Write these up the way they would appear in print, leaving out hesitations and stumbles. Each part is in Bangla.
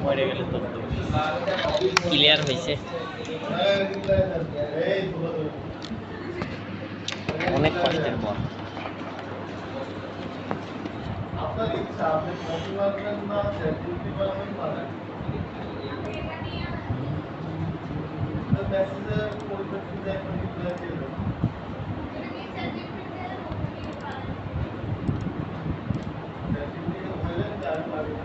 মরে গেলে তো ক্লিয়ার হয়েছে, অনেক কষ্টের পর। আপনার ইচ্ছা আপনি কপি মারবেন না চ্যাটজিপিটি মারবেন পারেন। মেসেজের পরিপ্রেক্ষিতে একটা রিপ্লাই দিয়ে দেবেন। চ্যাটজিপিটি বললেন যে আমি পারি না।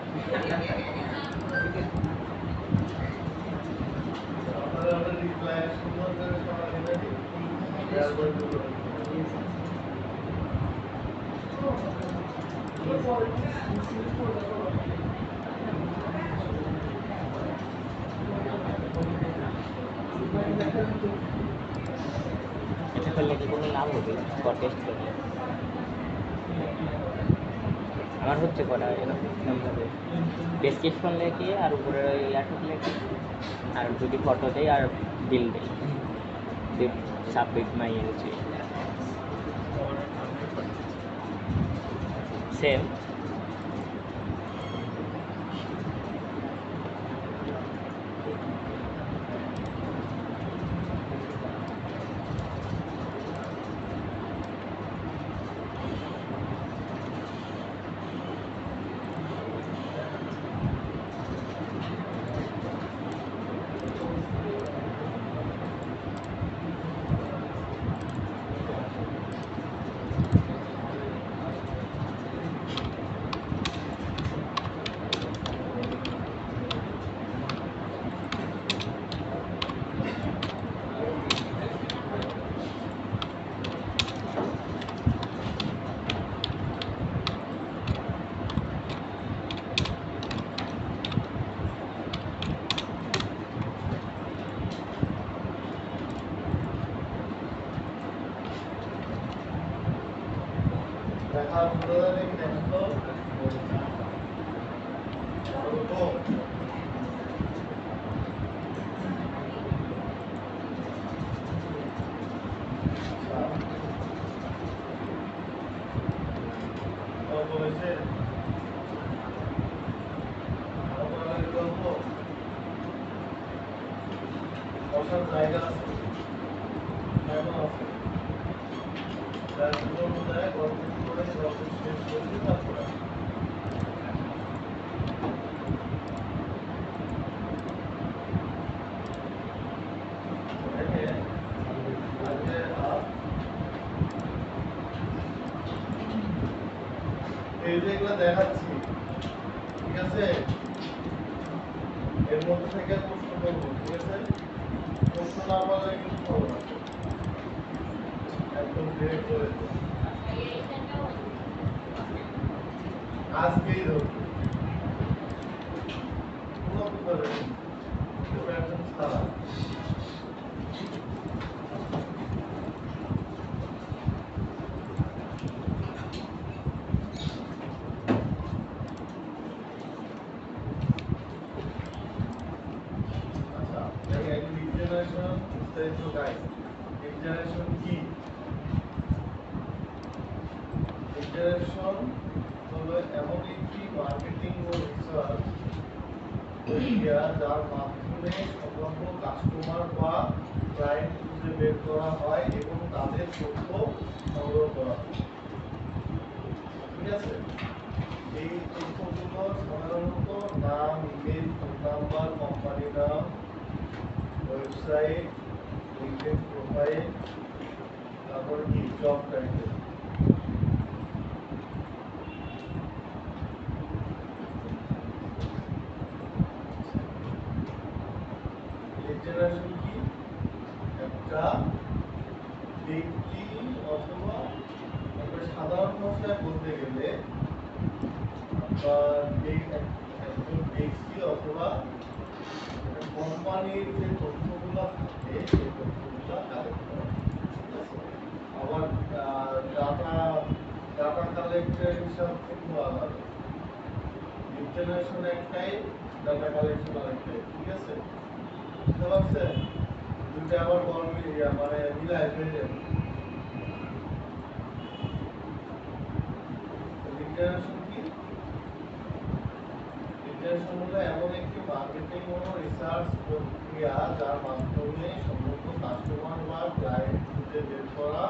আপনারা আমাদের রিপ্লাই সুন্দর করে সবাই রেডি শেয়ার করে দেবেন। এটা করলে কি কোনো লাভ হবে? টেস্ট করলে আমার হচ্ছে কটা এরকমভাবে ডেসক্রিপশন লেখে আর উপরে ল্যাপটপ লেখে, আর যদি ফটো দেয় আর বিল দেয়, সাবমিট মাই এন্ট্রি সেম। দেখা আপনারা দেখেন তো বলেছে বসার জায়গা আছে, কেমন আছে তার অনুযায়ী গল্প করে গল্প শেষ করতে তারপরে এই যেগুলো দেখাচ্ছি, ঠিক আছে, এর মধ্যে থেকে প্রশ্ন করবো, ঠিক আছে, প্রশ্ন না পারলে কিন্তু করবো না, একদম ডিরেক্ট করে আজকেই ধরবো কোনো ব্যাপারে প্যাটার্ন ছাড়া। Generation বিস্তারিত গাইড। জেনারেশন কি? জেনারেশন হলো এমন একটি মার্কেটিং ও রিসার্চ প্রক্রিয়া যার মাধ্যমে সংলগ্ন কাস্টমার বা ক্লায়েন্ট খুঁজে বের করা হয় এবং তাদের তথ্য সংগ্রহ করা হয়। ঠিক আছে, এই তথ্যগুলো সাধারণত নাম, ইমেল, ফোন নাম্বার, কোম্পানি নাম, ওয়েবসাইট, লিঙ্কডইন প্রোফাইল, তারপর কি জব টাইটেল। লিড জেনারেশন কি? একটা ব্যক্তি অথবা সাধারণ ভাষায় বলতে গেলে একজন ব্যক্তি অথবা কোম্পানির যে তথ্যগুলো থাকে সেই তথ্যগুলো কালেক্ট করা। ঠিক আছে? আবার ডাটা ডাটা কালেক্টের হিসাব কিন্তু আলাদা। লিড জেনারেশন একটাই, ডাটা কালেকশন আরেকটাই। ঠিক আছে? বুঝতে পারছেন? দুইটা আবার মানে মিলায় ফেলে। লিড জেনারেশন কি? লিড হলো এমন একটি মার্কেটিং ও রিসার্চ প্রক্রিয়া যার মাধ্যমে সমগ্র কাস্টমার বা ক্লায়েন্ট খুঁজে বের করা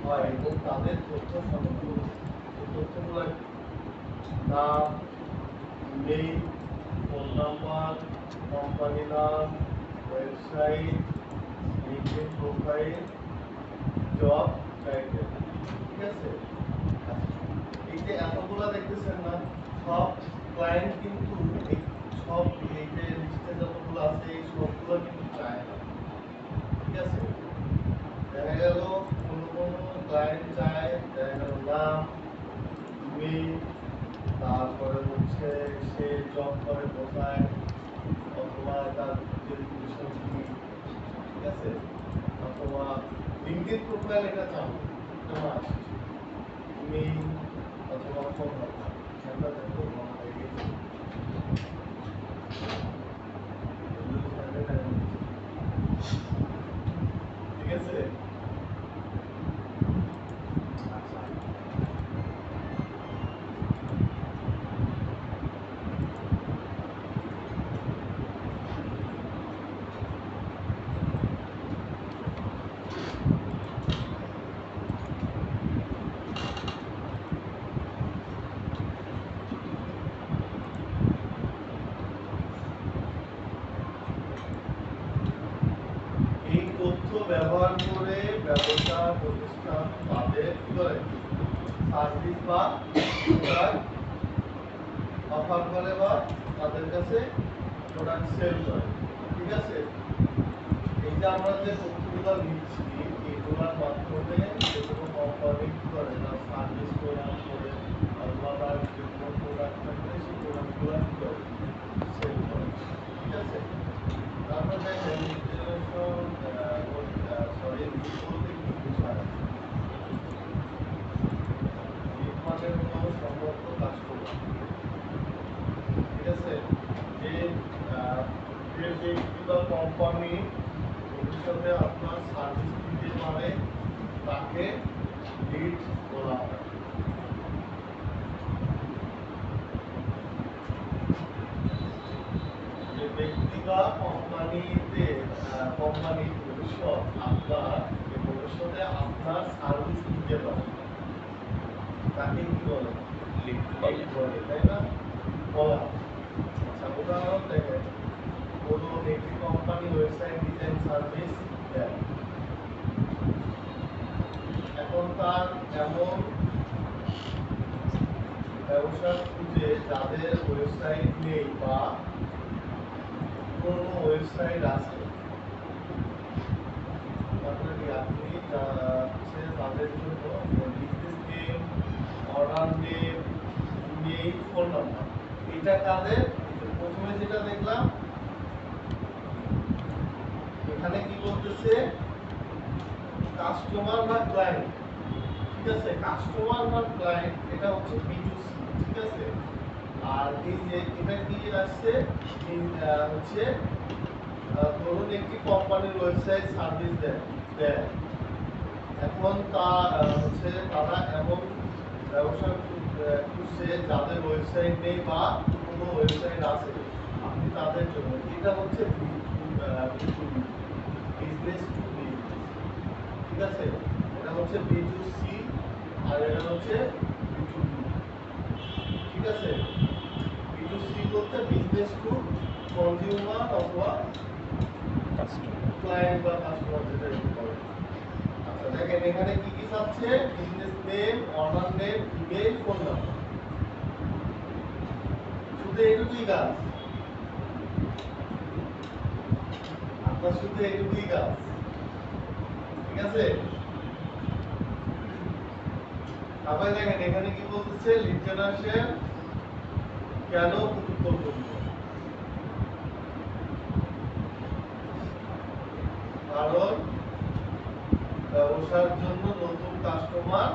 হয় এবং তাদের তথ্য সংগ্রহ। এই তথ্যগুলো নাম, ইমেইল, ফোন নাম্বার, কোম্পানি নাম, website, LinkedIn profile, job title. ঠিক আছে? এই যে এতগুলা দেখতেছেন না, সব ক্লায়েন্ট কিন্তু এই সব এই যে লিস্টে যতগুলো আছে এই সবগুলো কিন্তু চায় না। ঠিক আছে? দেখা গেল কোনো ক্লায়েন্ট চায়, দেখা গেল নাম, ইমেইল, তারপরে হচ্ছে সে জব করে কোথায়, অথবা তার ডেজিগনেশন কি। ঠিক আছে? অথবা লিঙ্কডইন প্রোফাইল এটা চাও তোমার ইমেইল অথবা ফোন নাম্বার। আমরা দেখো মনে হয়ে গেছে। ঠিক আছে? আচ্ছা, এই তথ্য ব্যবহার করে ব্যবসা প্রতিষ্ঠান তাদের কি করে সার্ভিস বা প্রোডাক্ট অফার করে বা তাদের কাছে প্রোডাক্ট সেল করে। ঠিক আছে? এই যে আমরা যে তথ্যগুলো নিচ্ছি এগুলোর মাধ্যমে যেগুলো কোম্পানি কি করে তার সার্ভিস প্রদান করে অথবা তার যেগুলো প্রোডাক্ট থাকবে সেই প্রোডাক্টগুলো কি করে সেল করে। ঠিক আছে? তারপর দেখেন ইন্টারন্যাশনাল সরি বলতে কি বোঝায়? লিড মানে হলো সম্পর্ক কাস্টমার। ঠিক আছে? যে যে ব্যক্তি বা কোম্পানি ভবিষ্যতে আপনার সার্ভিস দিতে পারে তাকে লিড বলা হয়। যে ব্যক্তি বা কোম্পানি ভবিষ্যতে আপনার সার্ভিস দিতে পারে তাকে কি বলে? লিড বলে, তাই না? বলা। আচ্ছা, উদাহরণ দেখেন, বলুন একটি কোম্পানি ওয়েবসাইট ডিজাইন সার্ভিস দেয়। এখন তার এমন ব্যবসা খুঁজে যাদের ওয়েবসাইট নেই বা কোনো ওয়েবসাইট আছে, তারপরে কি আপনি তাদের জন্য business name, order name, email, phone number, এটা কাদের? প্রথমে যেটা দেখলাম এখানে কি বলতেছে কাস্টমার বা ক্লায়েন্ট। ঠিক আছে? কাস্টমার বা ক্লায়েন্ট এটা হচ্ছে B2C। ঠিক আছে? আর এই যে এটা কি আসছে হচ্ছে ধরুন একটি কোম্পানির ওয়েবসাইট সার্ভিস দেয়। এখন হচ্ছে তারা এমন ব্যবসা খুঁজছে যাদের ওয়েবসাইট নেই বা কোনো ওয়েবসাইট আছে, আপনি তাদের জন্য এটা হচ্ছে বিজনেস টু বিজনেস। ঠিক আছে? এটা হচ্ছে B2C আর এটা হচ্ছে B2B। ঠিক আছে? B2C বলতে বিজনেস টু কনজিউমার অথবা ক্লায়েন্ট বা কাস্টমার যেটা বলে। আচ্ছা দেখেন এখানে কি কি চাচ্ছে, business name, honour name, email, phone number, শুধু এইটুকুই কাজ। আপনার শুধু এইটুকুই কাজ, ঠিক আছে। তারপরে দেখেন এখানে কি বলতেছে, লিড জেনারেশন কেন গুরুত্বপূর্ণ, কারণ ব্যবসার জন্য নতুন কাস্টমার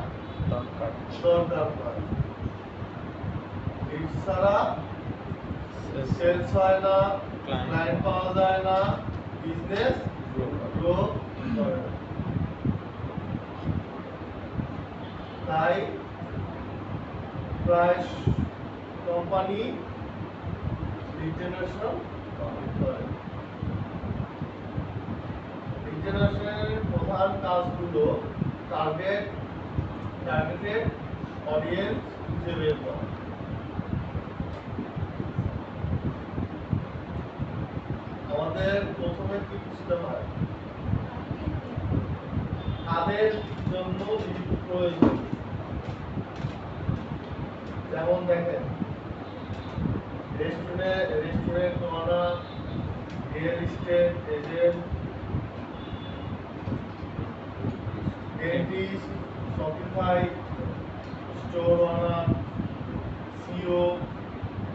দরকার হয়, লিড ছাড়া সেলস হয় না, ক্লায়েন্ট পাওয়া যায় না, বিজনেস গ্রো করে না। তাই প্রায় কোম্পানি লিড জেনারেশন করে। লিড জেনারেশনের প্রধান কাজগুলো টার্গেটেড অডিয়েন্স খুঁজে বের করা। আমাদের প্রথমে কি বুঝতে হয়, কাদের জন্য লিড প্রয়োজন। যেমন দেখেন restaurant owner, real estate agent, dentist, Shopify store owner, CEO,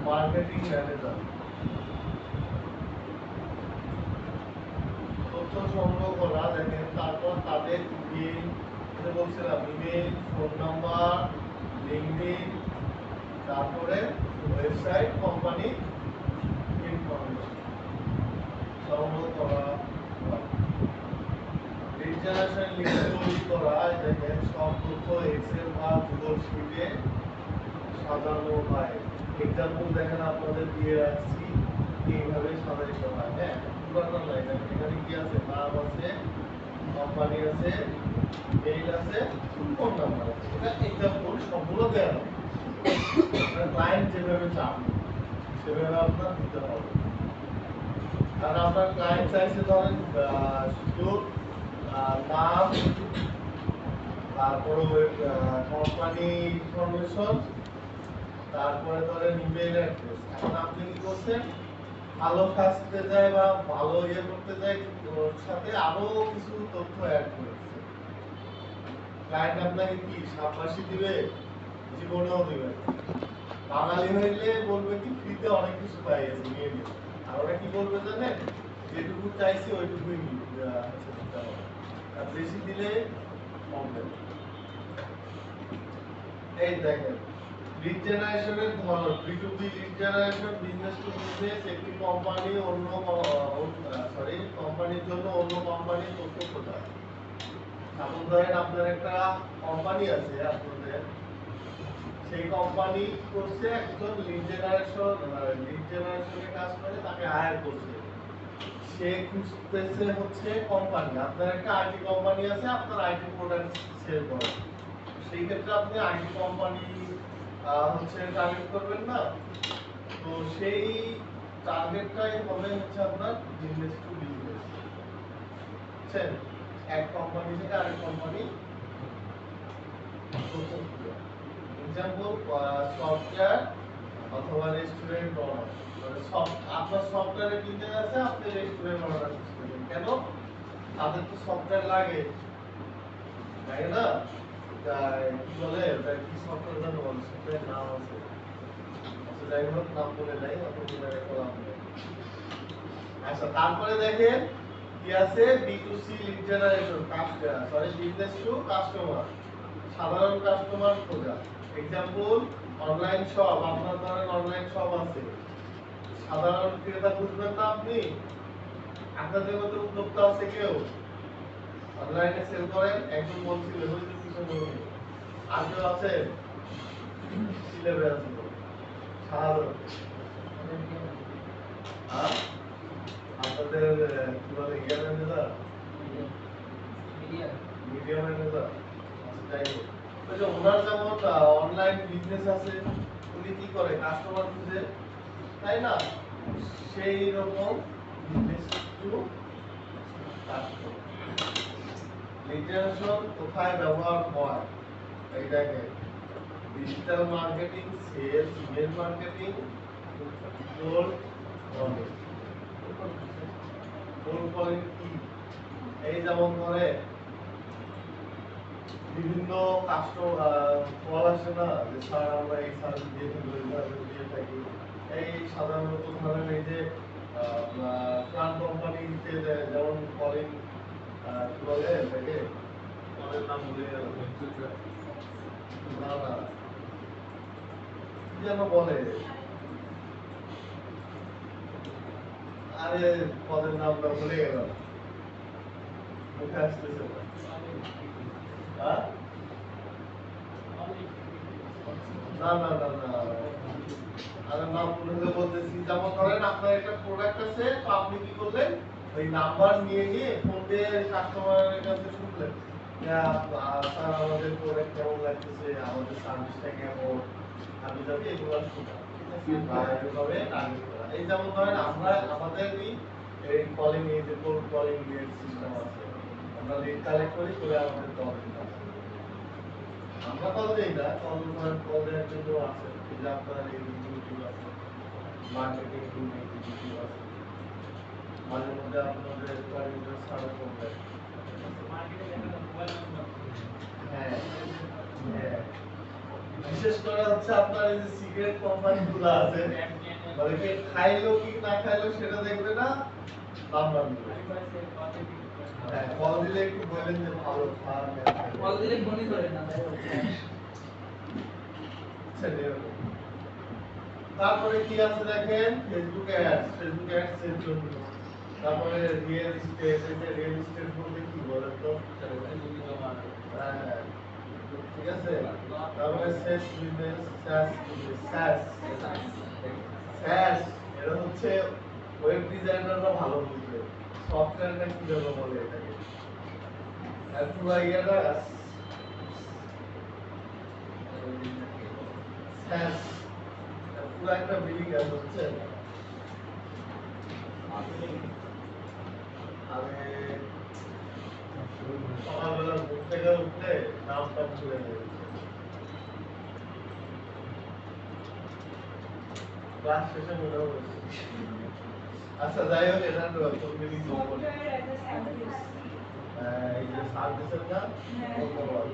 marketing manager. তথ্য সংগ্রহ করা, দেখেন তারপর তাদের ইমেল, যেটা বলছিলাম ইমেল, ফোন নাম্বার, লিঙ্কডইন, তারপরে ওয়েবসাইট, কোম্পানি ইনফরমেশন সংগ্রহ করা। লিড জেনারেশন লিস্ট তৈরি করা, দেখেন সব তথ্য এক্সেল বা গুগল শিটে সাজানো হয়। এক্সাম্পল দেখেন আপনাদের দিয়ে রাখছি, এইভাবে সাজাইতে হয়। হ্যাঁ, পুরানো নয়, দেখেন এখানে কি আছে, নাম আছে, কোম্পানি আছে, মেইল আছে, ফোন নাম্বার আছে। এটা এক্সাম্পল, সবগুলো দেওয়া হবে। ক্লায়েন্ট যেভাবে চান সেভাবে আপনার দিতে হবে। আর আপনার ক্লায়েন্ট চাইছে ধরেন শুধু নাম, তারপরে কোম্পানি ইনফরমেশন, তারপরে ধরেন ইমেল অ্যাড্রেস। এখন আপনি কি করছেন, ভালো সাজতে যায় বা ভালো ইয়ে করতে যায়, ওর সাথে আরো কিছু তথ্য অ্যাড করেছে। ক্লায়েন্ট আপনাকে কি সাবাসী দিবে, জীবনেও দিবে। বাঙালি হইলে বলবে কি ফ্রিতে অনেক কিছু পাই আছে, নিয়ে নিন। আর ওরা কি বলবে জানেন, যেটুকু চাইছি ওইটুকুই দিতে হবে, আর বেশি দিলে প্রবলেম। এই দেখেন লিড জেনারেশনের ধরন, B2B lead generation, business to business, একটি কোম্পানি কোম্পানির জন্য অন্য কোম্পানির তথ্য প্রচার। এখন ধরেন আপনার একটা কোম্পানি আছে আপনাদের, সেই কোম্পানি করছে একজন লিড জেনারেশনের কাজ করে, তাকে হায়ার করছে। সে খুঁজতেছে হচ্ছে কোম্পানি, আপনার একটা আইটি কোম্পানি আছে, আপনার আইটি প্রোডাক্ট সেল করে। সেই ক্ষেত্রে আপনি আইটি কোম্পানি হচ্ছে টার্গেট করবেন না, তো সেই টার্গেটটাই হবে হচ্ছে আপনার বিজনেস টু বিজনেস। বুঝছেন, এক কোম্পানি থেকে আরেক কোম্পানি। এক্সাম্পল সফটওয়্যার অথবা রেস্টুরেন্ট ওনার, মানে আপনার সফটওয়্যারে বিজনেস আছে, আপনি রেস্টুরেন্ট ওনার করবেন। কেন, তাদের তো সফটওয়্যার লাগে, তাই না? কি বলে ওটা, কি সফটওয়্যার জানো, সফটওয়্যার নাম আছে, আচ্ছা যাই হোক নাম বলে নাই, অত বলে রাখলাম। আচ্ছা তারপরে দেখেন কি আছে, B2C lead generation, business to customer, সাধারণ কাস্টমার খোঁজা। এক্সাম্পল অনলাইন শপ, আপনার ধরেন অনলাইন শপ আছে, সাধারণ ক্রেতা খুঁজবেন না আপনি। আপনাদের মধ্যে উদ্যোক্তা আছে কেউ অনলাইনে সেল করেন, একজন বলছিল ওই যে পিছনে উনি, আর কেউ আছে সিলেবে আছে সাধারণ। হ্যাঁ, আপনাদের কি বলে ইয়া ম্যানেজার, মিডিয়া ম্যানেজার, যাই হোক। ওই যে ওনার যেমন অনলাইন বিজনেস আছে, উনি কি করে কাস্টমার খুঁজে, তাই না? সেই রকম বিজনেস টু লিড জেনারেশন কোথায় ব্যবহার হয়? এই দেখেন, digital marketing, sales, email marketing, cold calling. Cold calling কি? এই যেমন ধরে বিভিন্ন কল আসে না যে স্যার আমরা এই সার্ভিস দিয়ে থাকি। এই সাধারণত ধরেন এই যে প্ল্যান কোম্পানিতে যেমন কলিং কি বলে এটাকে, কলের নাম ভুলে গেলাম। না না, কি যেন বলে, আরে পদের নামটা ভুলে গেলাম, মুখে আসতেছে না। হ্যাঁ? না না না না, আরে নাম ভুলে বলতেছি। যেমন ধরেন আপনার একটা প্রোডাক্ট আছে, তো আপনি কি করলেন, ওই নাম্বার নিয়ে গিয়ে ফোন দিয়ে কাস্টমারের কাছে শুনলেন স্যার আমাদের প্রোডাক্ট কেমন লাগতেছে, আমাদের সার্ভিসটা কেমন, আমি যাবি এগুলো শুনলাম। এইভাবে টার্গেট করা। এই যেমন ধরেন আমরা আমাদেরই এই কলিং, এই যে কোল্ড কলিং এর সিস্টেম আছে, আমরা লিড কালেক্ট করি করে আমাদের কল দিতে, আমরা কল দেই না, কল ধরেন কল দেওয়ার জন্য আছে, এই যে আপনার এই ইউটিউব আছে, মার্কেটিং ইউটিউব আছে, মাঝে মধ্যে আপনাদের কলিংটা সার্ভ করবে। হ্যাঁ হ্যাঁ, বিশেষ করে হচ্ছে আপনার এই যে সিগারেট কোম্পানিগুলো আছে, মানে কে খাইলো কি না খাইলো সেটা দেখবে না, নাম্বার দিবে। হ্যাঁ, কল দিলে একটু বলেন যে ভালো খান, কল দিলে ফোনই ধরে না, তাই তারপরে কি আছে দেখেন, ফেসবুক অ্যাডস, ফেসবুক অ্যাডস এর জন্য। তারপরে রিয়েল এস্টেট, এই যে রিয়েল এস্টেট বলতে কি বলেন তো? হ্যাঁ, ঠিক আছে। তারপরে সেলস বিজনেস, স্যাস, স্যাস এটা হচ্ছে ওয়েব ডিজাইনাররা ভালো বুঝবে, সফটওয়্যারটা কি যেন বলে এটাকে, আর পুরো ইয়াটা স্যাস, পুরো একটা বিলিং আছে হচ্ছে। আমি সকালবেলা ঘুম থেকে উঠলে নামটা ভুলে যাই, ক্লাস শেষে মনে হচ্ছে। আচ্ছা যাই হোক, এটা কোন বিলিং এই যে সার্ভিসের না, ধন্যবাদ।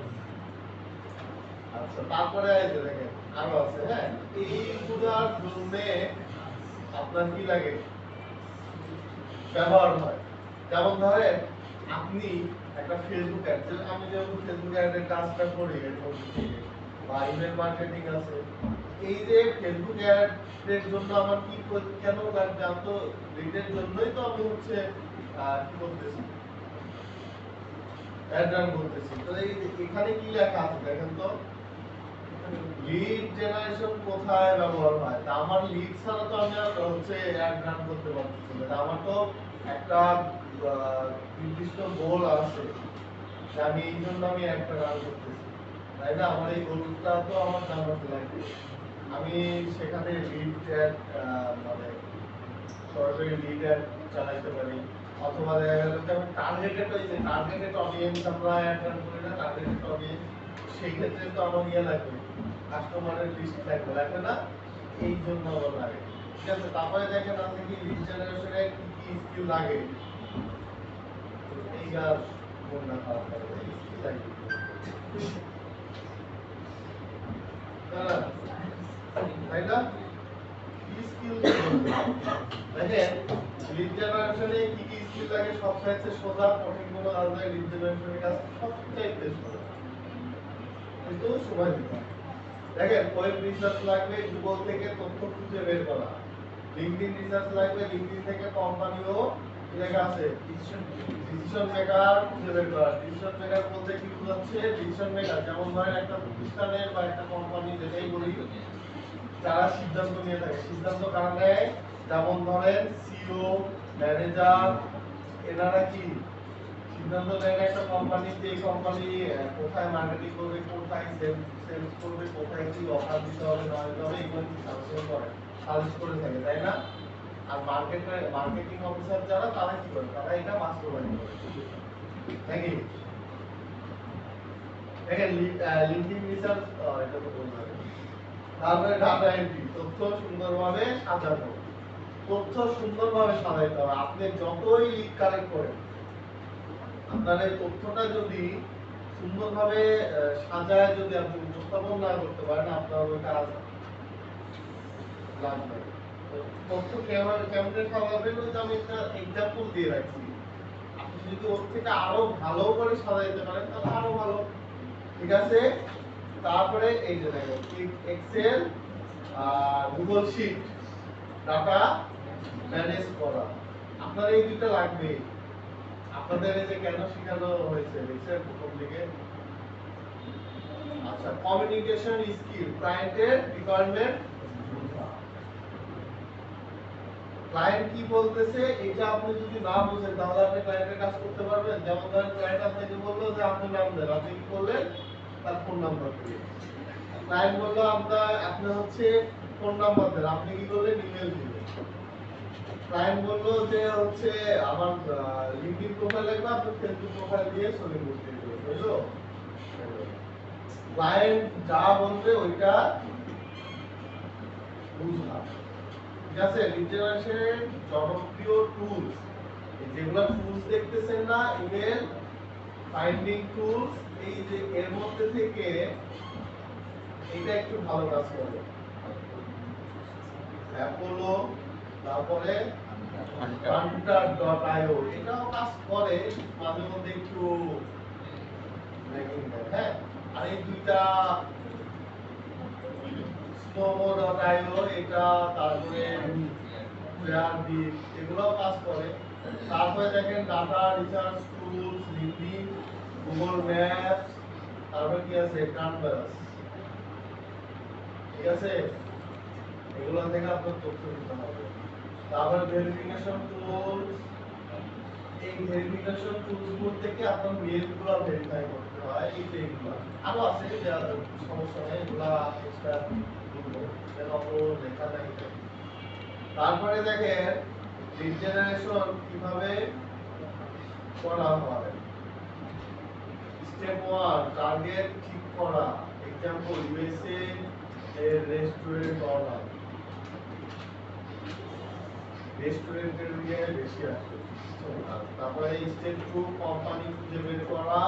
আচ্ছা তারপরে এই যে দেখেন আরো আছে। হ্যাঁ, এইগুলোর জন্য আপনার কি লাগে, ব্যবহার হয়। যেমন ধরেন আপনি একটা ফেসবুক অ্যাড, আমি যেমন ফেসবুক অ্যাডের কাজটা করি এরকম থেকে, বা ইমেল মার্কেটিং আছে, এই যে ফেসবুক অ্যাডের জন্য আমার কি কেন লাগবে, আমি তো লিডের জন্যই তো আমি হচ্ছে কি করতেছি, অ্যাড রান করতেছি। তো এই এখানে কি লেখা আছে দেখেন তো, লিড জেনারেশন কোথায় ব্যবহার হয়? তা আমার লিড ছাড়া তো আমি আর হচ্ছে অ্যাড রান করতে পারতেছি না। আমার তো একটা নির্দিষ্ট গোল আছে যে আমি এই জন্য আমি একটা রান করতেছি, তাই না? আমার এই গোলটা তো আমার জানাতে লাগবে। আমি সেখানে লিড অ্যাড মানে সরাসরি লিড অ্যাড চালাতে পারি, অথবা দেখা গেল যে আমি টার্গেটেড, ওই যে টার্গেটেড অডিয়েন্স আমরা অ্যাড রান করি না, টার্গেটেড অডিয়েন্স, সেই ক্ষেত্রে তো আমার ইয়ে লাগবে, কাস্টমারের লিস্ট লাগবে, লাগবে না? এই জন্য আমার লাগে। ঠিক আছে, তারপরে দেখেন আপনি কি লিড জেনারেশনে কি কি স্কিল লাগে, এই গাছ মন না খারাপ করে স্কিল লাগে, তাই না? কি স্কিল দেখেন, লিড জেনারেশনে কি কি স্কিল লাগে? সবচাইতে সোজা, কঠিন কোনো কাজ নাই, লিড জেনারেশনের কাজ সবচাইতে সোজা, কিন্তু সময় দিতে হয়। দেখেন, ওয়েব রিসার্চ লাগবে, গুগল থেকে তথ্য খুঁজে বের করা, লিঙ্কডইন রিসার্চ লাগবে, লিঙ্কডইন থেকে কোম্পানিও লেখা আছে ডিসিশন মেকার খুঁজে বের করা। ডিসিশন মেকার বলতে কি বোঝাচ্ছে? ডিসিশন মেকার যেমন ধরেন একটা প্রতিষ্ঠানের বা একটা কোম্পানি, যেটাই বলি, যারা সিদ্ধান্ত নিয়ে থাকে, সিদ্ধান্ত কারা নেয়? যেমন ধরেন সিইও, ম্যানেজার, এনারা কি সিদ্ধান্ত নেয় একটা কোম্পানিতে, এই কোম্পানি কোথায় মার্কেটিং করবে, কোথায় সেলস করবে, কোথায় কি অফার দিতে হবে না দিতে হবে, এগুলো কি সাজেশন করে, সাজেস্ট করে থাকে, তাই না? আর মার্কেটিং অফিসার যারা তারা কি করে, তারা এটা বাস্তবায়ন করে নাকি। দেখেন লিঙ্কিং রিসার্চ এটা তো বললাম। তারপরে ডাটা এন্ট্রি, তথ্য সুন্দরভাবে সাজানো। তথ্য সুন্দরভাবে সাজাইতে হবে। আপনি যতই লিড কালেক্ট করেন, আপনার এই তথ্যটা যদি সুন্দরভাবে সাজায় যদি আপনি উপস্থাপন না করতে পারেন, আপনার ওই কাজ লাগবে। তথ্য কেমনে সাজাবেন ওই যে আমি একটা এক্সাম্পল দিয়ে রাখছি। আপনি যদি ওর থেকে আরো ভালো করে সাজাইতে পারেন তাহলে আরো ভালো, ঠিক আছে। তারপরে এই যে দেখেন এক্সেল আর গুগল শিট ডাটা ম্যানেজ করা, আপনার এই দুটো লাগবে। আপনাদের এই যে কেন শেখানো হয়েছে দেখছেন প্রথম দিকে। আচ্ছা, কমিউনিকেশন স্কিল, ক্লায়েন্টের রিকোয়ারমেন্ট, ক্লায়েন্ট কি বলতেছে এটা আপনি যদি না বুঝেন তাহলে আপনি ক্লায়েন্টের কাজ করতে পারবেন। যেমন ধরেন ক্লায়েন্ট আপনাকে বললো যে আপনার নাম দেন, আপনি কি করলেন, তার ফোন নাম্বার দিলেন। ক্লায়েন্ট বললো আপনি হচ্ছে ফোন নাম্বার দেন, আপনি কি করলেন, ইমেল দিলেন। ক্লায়েন্ট বললো যে হচ্ছে আমার লিঙ্কডইন প্রোফাইল লাগবে, আপনি ফেসবুক প্রোফাইল দিয়ে ছবি পোস্ট করবেন, বুঝলো। ক্লায়েন্ট যা বলবে ওইটা বুঝলাম, ঠিক আছে। লিড জেনারেশনের জনপ্রিয় টুলস, যেগুলো টুলস দেখতেছেন না, ইমেল ফাইন্ডিং টুলস, এই যে এর মধ্যে থেকে এটা একটু ভালো কাজ করে। অ্যাপোলো, তারপরে hunter.io, এটাও কাজ করে মাঝে মধ্যে একটু ল্যাগিং দেয়, হ্যাঁ। আর এই দুইটা snowmo.io, এটা তারপরে ফেয়ারবিট, এগুলোও কাজ করে। তারপরে দেখেন data research tools, LinkedIn, Google maps, তারপরে কি আছে, ক্যানভাস, ঠিক আছে। এগুলো থেকে আপনার তথ্য দিতে হবে। তারপরে ভেরিফিকেশন টুলস, এই ভেরিফিকেশন টুলস গুলো থেকে আপনার মেইলগুলো ভেরিফাই করতে হয়। এই যে এগুলো আরো আছে, যা সমস্যা নেই, এগুলো এক্সট্রা বলবো, যেন অত লেখা নাই। তারপরে দেখেন লিড জেনারেশন কিভাবে করা হয়। স্টেপ 1, টার্গেট ঠিক করা। एग्जांपल ইউএসএ এর রেস্টুরেন্ট অর্ডার, রেস্টুরেন্টের দিয়ে বেশি আসে। তারপরে স্টেপ 2, কোম্পানি খুঁজে বের করা,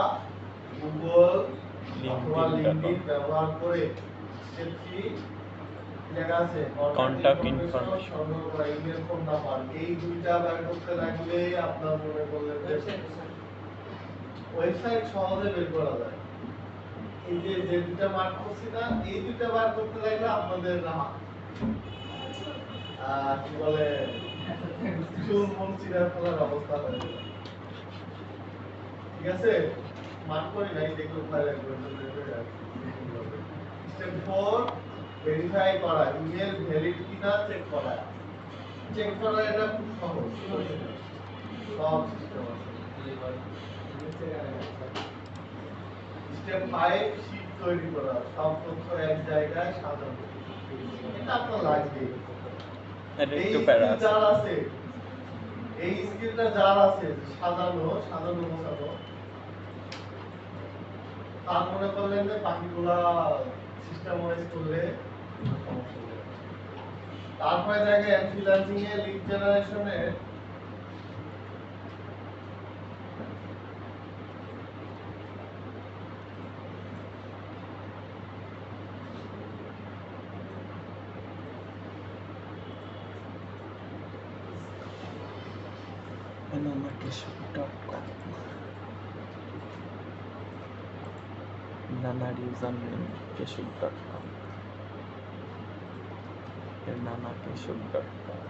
গুগল অথবা লিঙ্কডইন ব্যবহার করে। স্টেপ 3, জায়গা আছে contact information, email, phone number. এই দুইটা বের করতে লাগলে আপনার মনে করলে ওয়েবসাইট সহজে বের করা যায়। এই যে যে দুইটা মার্ক করছি না, এই দুইটা বার করতে লাগলে আপনাদের কি বলে চুল মন চিরা ফেলার অবস্থা হয়ে যাবে, ঠিক আছে। মার্ক করি নাই, দেখুন ফাইল স্টেপ 4, ভেরিফাই করা, ইমেল ভ্যালিড কিনা চেক করা। চেক করা এটা খুব সহজ, সব সিস্টেম আছে। স্টেপ 5, শীট তৈরি করা, সব তথ্য এক জায়গায় সাজানো। এটা আপনার লাগবে। এই স্কিল যার আছে, এই স্কিলটা যার আছে, সাজানো গোছানো, তার মনে করলেন যে বাকিগুলা সিস্টেম ওয়াইজ করলে সমস্যা নেই। তারপরে দেখেন ফ্রিল্যান্সিং এ লিড জেনারেশনে nanakeshub.com, নানার user name keshub.com, nanakeshub.com,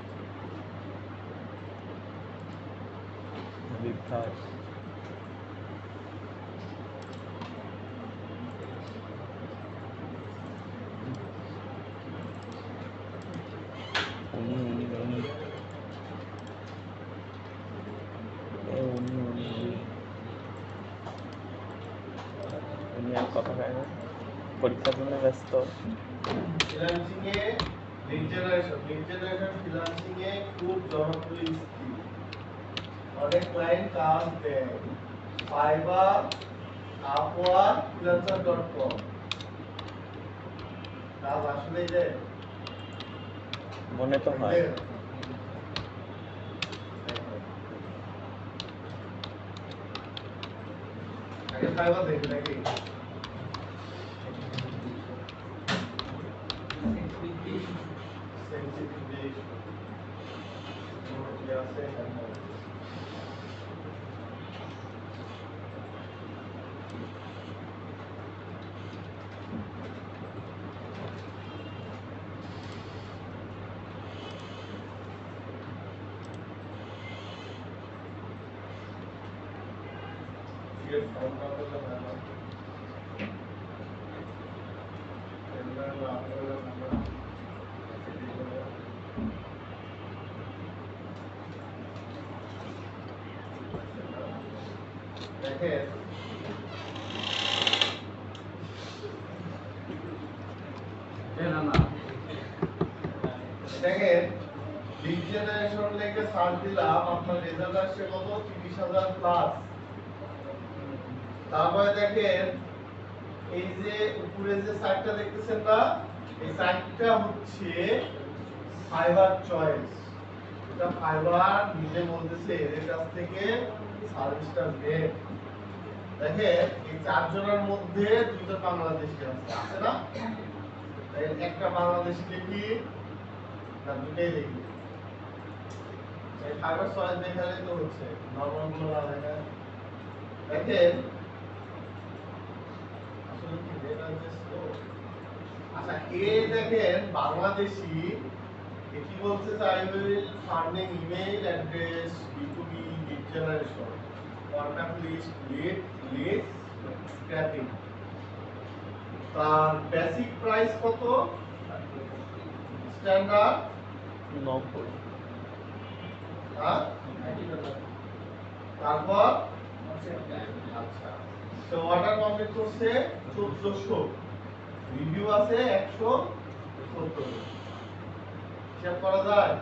Habib ভাই, উনি আর কথা হয় না, পরীক্ষার জন্য ব্যস্ত। ফ্রিল্যান্সিং এ লিড জেনারেশন ফ্রিল্যান্সিং এ খুব জনপ্রিয় স্কিল। অনেক ক্লায়েন্ট কাজ দেয় ফাইবার, আপওয়ার্ক, ফ্রিল্যান্সার.কম। কাজ আসলেই দেয় মনে তো হয়। আগে ফাইবার দেখি নাকি সেনসিটিভ দিক কি আছে এখানে। ये फॉर्म का तो है ना एंडर आपका नंबर দেখেন দেখেন লিড জেনারেশন লেগে সার্চ দিলাম আপনার রেজাল্ট আসছে কত 30,000 প্লাস। তারপরে দেখেন এই যে উপরে যে সাইটটা দেখতেছেন না এই সাইটটা হচ্ছে ফাইবার চয়েস। এটা ফাইবার নিজে বলতেছে এর কাছ থেকে সার্ভিসটা নেন। দেখেন এই চারজনের মধ্যে দুইজন বাংলাদেশি আছে আছে না? একটা বাংলাদেশি দেখি না দুটোই দেখি। এই ফাইবার চয়েস দেখালে তো হচ্ছে নরমাল গুলো না দেখা। দেখেন আসলে কি ডেটা স্লো। আচ্ছা এ দেখেন বাংলাদেশি কি বলছে চাইবে funding email address B2B lead generation contact list lead scraping. তার বেসিক প্রাইস কত স্ট্যান্ডার্ড 90। হ্যাঁ তারপর আচ্ছা তো অর্ডার কমপ্লিট করছে 1400 রিভিউ আছে 170 হিসাব করা যায়।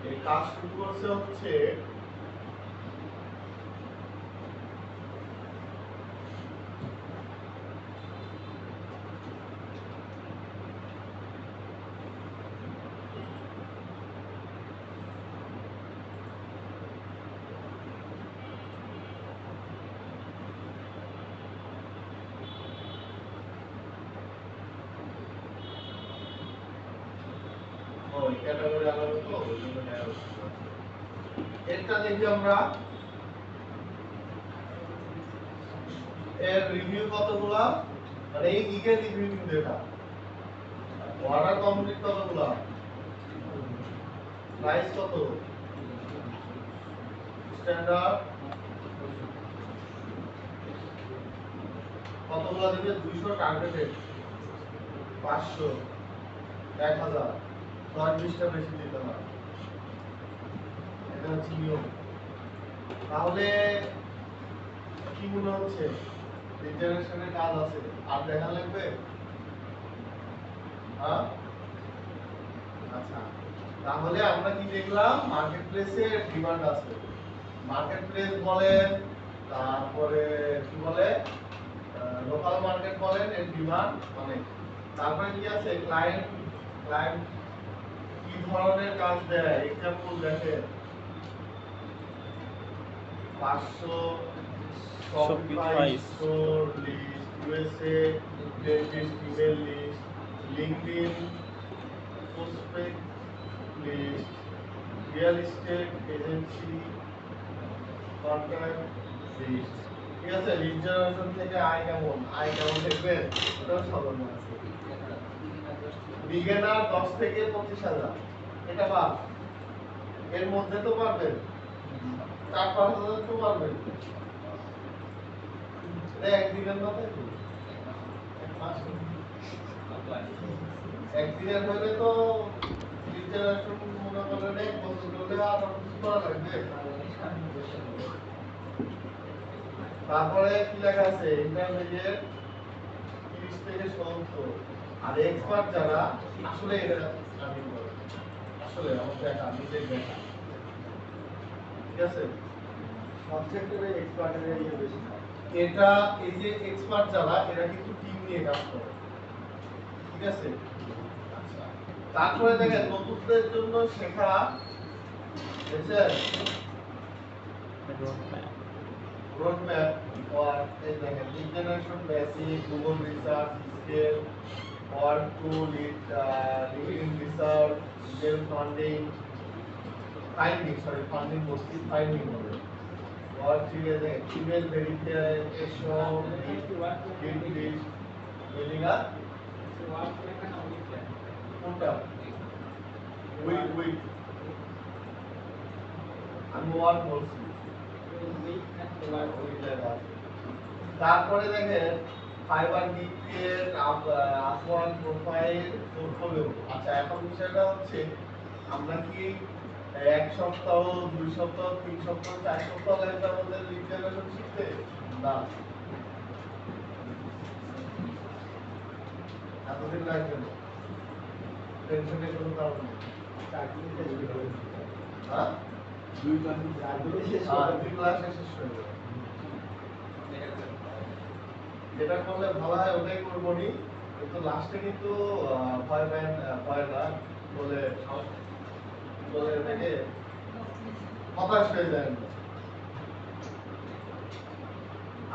এই কাজ শুরু করছে হচ্ছে ওই ক্যাটাগরি আলাদা তো ওই জন্য নেওয়া হচ্ছে। এটা দেখি আমরা এর রিভিউ কতগুলা মানে এই গিগের রিভিউ কিন্তু এটা অর্ডার কমপ্লিট কতগুলা প্রাইস কত স্ট্যান্ডার্ড কতগুলা দিবে 200 টার্গেটেড 500 1000 10-20টা বেশি দিতে হয়। এটা হচ্ছে নিয়ম। তাহলে কি মনে হচ্ছে জেনারেশনের কাজ আছে আর দেখা লাগবে? হ্যাঁ আচ্ছা তাহলে আমরা কি দেখলাম মার্কেট প্লেসে ডিমান্ড আছে। মার্কেট প্লেস বলেন তারপরে কি বলে লোকাল মার্কেট বলেন এর ডিমান্ড অনেক। তারপরে কি আছে ক্লায়েন্ট কি ধরনের কাজ দেয় এক্সাম্পল দেখেন 500 Shopify store list USA dentist email list LinkedIn prospect list real estate agency contact list। ঠিক আছে লিড জেনারেশন থেকে আয় কেমন দেখবেন ওটাও সাধারণ আছে। বিগিনার 10 থেকে 25,000 এটা বাদ এর মধ্যে তো পারবেন 4-5,000 তো পারবেন। এটা একদিনের মধ্যে এক মাস একদিনের হলে তো লিড জেনারেশন মনে করেন 1 বছর ধরে আর কিছু করা লাগবে। তারপরে কি লেখা আছে ইন্টারমিডিয়েট 30 থেকে 70 আর এক্সপার্ট যারা আসলে এটা আমি বলি আসলে আমাদের একটা নিজের দেখা ঠিক আছে সব সেক্টরে এক্সপার্টের ইয়ে বেশি এটা এই যে এক্সপার্ট যারা এরা কিন্তু টিম নিয়ে কাজ করে ঠিক আছে আচ্ছা তারপরে দেখেন নতুনদের জন্য শেখা বুঝছেন roadmap or lead generation basic, Google research, scale, or to lead leading research, scale funding, funding mostly finding হবে or ঠিক আছে email verification, lead building up কোনটা উইক আমি ওয়ার্ক বলছি তারপরে দেখেন ফাইবার ডিক্রিয়েট আপওয়ান প্রোফাইল পোর্টফোলিও আচ্ছা এখন বিষয়টা হচ্ছে আমরা কি 1 সপ্তাহ 2 সপ্তাহ 3 সপ্তাহ 4 সপ্তাহ লাগবে আমাদের লিড জেনারেশন শিখতে না এতদিন লাগবে না টেনশনের কোনো কারণ নেই চাকরিতে যদি করে হ্যাঁ 2 ক্লাস চাকরিতে শেষ আর করে 2 ক্লাসে শেষ হয়ে যাবে যেটা করলে ভালো হয় ওটাই করবো নি কিন্তু লাস্টে কিন্তু ভয় না বলে বলে এটাকে হতাশ হয়ে যায় না।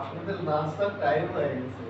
আপনাদের নাস্তার টাইম হয়ে গেছে